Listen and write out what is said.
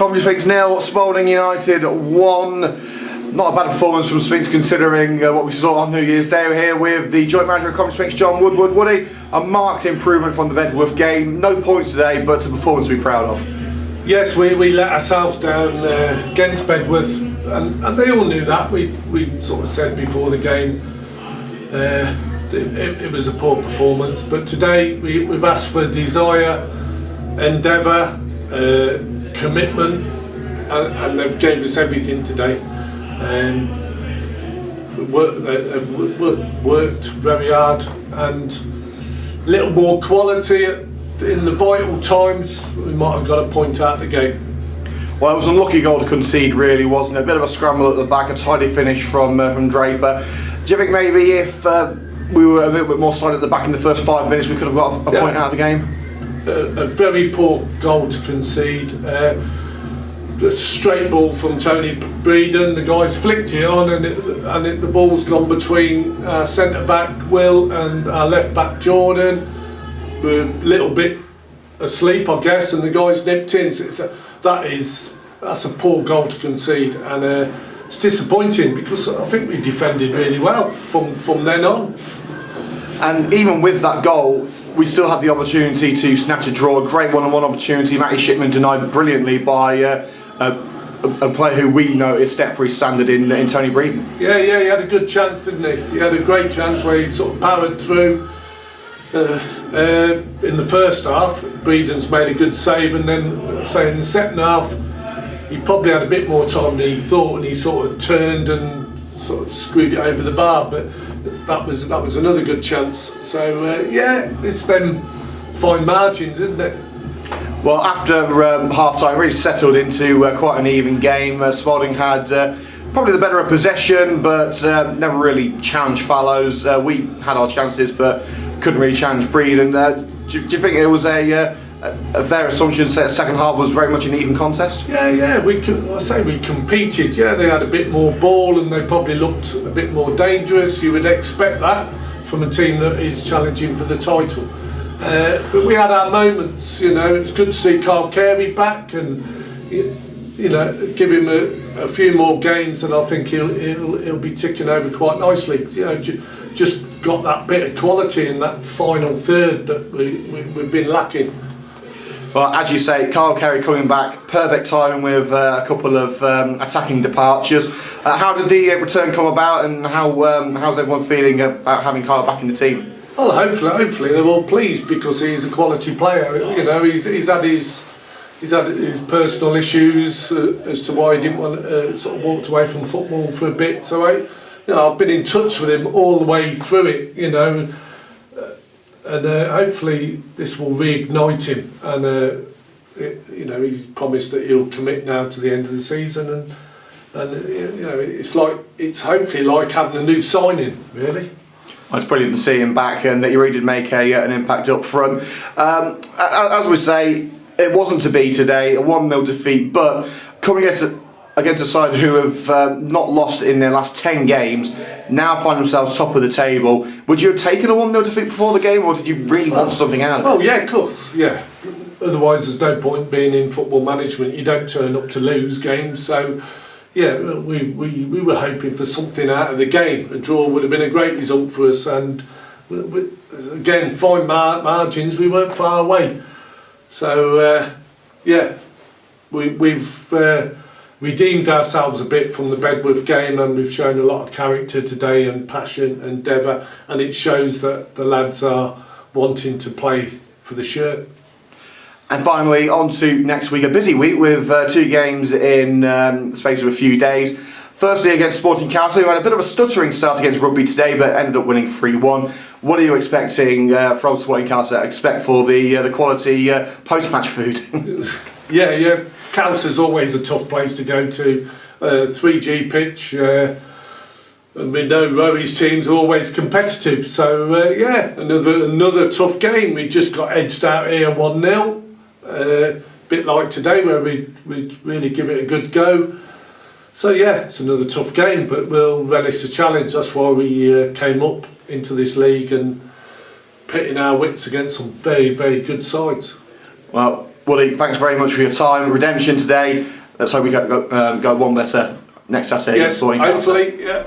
Coventry Sphinx 0, Spalding United 1. Not a bad performance from Sphinx considering what we saw on New Year's Day. We're here with the joint manager of Coventry Sphinx, John Woodward. Woody, a marked improvement from the Bedworth game. No points today, but a performance to be proud of. Yes, we let ourselves down against Bedworth, and they all knew that. We sort of said before the game it was a poor performance, but today we've asked for desire, endeavour, commitment, and they've gave us everything today. Worked very hard, and a little more quality in the vital times. We might have got a point out of the game. Well, it was an unlucky goal to concede, really, wasn't it? A bit of a scramble at the back, a tidy finish from Draper. Do you think maybe if we were a little bit more solid at the back in the first 5 minutes, we could have got a point out of the game? A very poor goal to concede. A straight ball from Tony Breeden. The guy's flicked it on, and the ball's gone between our centre back Will and our left back Jordan. We're a little bit asleep, I guess, and the guy's nipped in. So that's a poor goal to concede, and it's disappointing because I think we defended really well from then on. And even with that goal, we still had the opportunity to snatch a draw. A great one-on-one opportunity. Matty Shipman denied brilliantly by a player who we know is step for his standard in Tony Breeden. Yeah, he had a good chance, didn't he? He had a great chance where he sort of powered through. In the first half, Breeden's made a good save, and then say in the second half, he probably had a bit more time than he thought, and he sort of turned and sort of screwed it over the bar. But that was another good chance. So yeah, it's them fine margins, isn't it? Well, after half-time, really settled into quite an even game. Spalding had probably the better of possession, but never really challenged Fallows. We had our chances, but couldn't really challenge Breeden. Do you think it was a fair assumption that the second half was very much an even contest? Yeah, we competed. Yeah, they had a bit more ball and they probably looked a bit more dangerous. You would expect that from a team that is challenging for the title. But we had our moments. It's good to see Carl Carey back, and give him a few more games, and I think he'll be ticking over quite nicely. Just got that bit of quality in that final third that we've been lacking. Well, as you say, Carl Carey coming back, perfect timing with a couple of attacking departures. How did the return come about, and how's everyone feeling about having Carl back in the team? Well, hopefully they're all pleased, because he's a quality player. He's had his personal issues as to why he didn't want sort of walked away from football for a bit. So I've been in touch with him all the way through it, and hopefully this will reignite him. And he's promised that he'll commit now to the end of the season, and it's hopefully like having a new signing, really. Well, it's brilliant to see him back, and that he really did make an impact up front. As we say, it wasn't to be today, a 1-0 defeat, but coming against a side who have not lost in their last 10 games, now find themselves top of the table. Would you have taken a 1-0 defeat before the game, or did you really want something out of it? Oh yeah, of course, yeah. Otherwise there's no point being in football management. You don't turn up to lose games, so yeah, we were hoping for something out of the game. A draw would have been a great result for us, and again, fine margins, we weren't far away. So yeah, we've redeemed ourselves a bit from the Bedworth game, and we've shown a lot of character today, and passion, endeavour, and it shows that the lads are wanting to play for the shirt. And finally, on to next week, a busy week with 2 games in the space of a few days. Firstly, against Sporting Castle, who had a bit of a stuttering start against Rugby today, but ended up winning 3-1. What are you expecting from Sporting Castle? Expect for the quality post-match food? Yeah. Castle's always a tough place to go to. 3G pitch, and we know Rowie's teams are always competitive. So another tough game. We just got edged out here 1-0. Bit like today, where we really give it a good go. So yeah, it's another tough game, but we'll relish the challenge. That's why we came up into this league, and pitting our wits against some very, very good sides. Well, Woody, thanks very much for your time. Redemption today. Let's hope we go one better next Saturday. Yes, hopefully. Yeah.